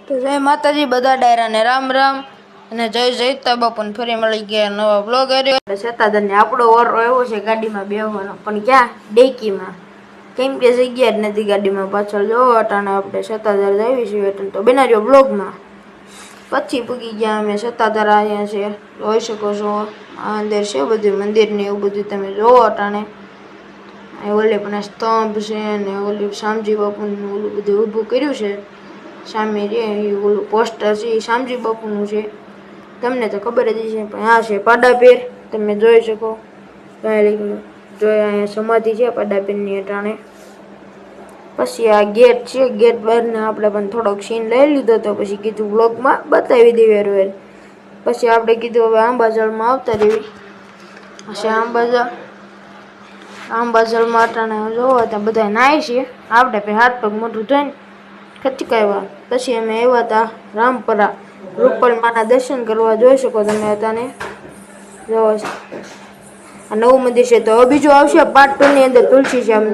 તો જય માતાજી બધા ડાયરાને રામ રામ અને જય જયતા બાપુને ફરી મળી ગયા નવા બ્લોગ આવ્યો સતાધારને આપણો ઓરો એવો છે ગાડીમાં બેહવાનો પણ ક્યાં ડેકીમાં કેમ કે જગ્યા જ નથી ગાડીમાં પાછળ જોવો અટાણે આપણે સતાધાર આવી છીએ તો બનાવ્યો બ્લોગમાં પછી પૂગી ગયા અમે સતાધાર અહીંયા છે જોઈ શકો છો આ અંદર છે બધું મંદિર ને એવું બધું તમે જોવો અટાણે ઓલે પણ સ્તંભ છે ને ઓલું શામજી બાપુનું ઓલું બધું ઊભું કર્યું છે સામે રે ઓલું પોસ્ટર છે એ શામજી બાપુનું છે તમને તો ખબર જ છે પણ આ છે પાડાપીર તમે જોઈ શકો જોઈ અહીંયા સમાધિ છે પાડાપીરની અટાણે પછી આ ગેટ છે ગેટ બહારને આપણે પણ થોડોક સીન લઈ લીધો તો પછી કીધું બ્લોગમાં બતાવી દેવી રોયલ પછી આપણે કીધું હવે આંબાજળમાં આવતા રહેવી પછી આંબાજળમાં અટાણે જોવો ત્યાં બધા નાય છે આપણે પછી હાથ પગ મોઢું ધોઈને ખચકાવ્યા પછી અમે આવ્યા હતા રામપરા રૂપલમાના દર્શન કરવા જોઈ શકો તમે અત્યારે જો આ નવું મંદિર છે તો બીજું આવશે પાર્ટ 2 ની અંદર તુલસી શ્યામનું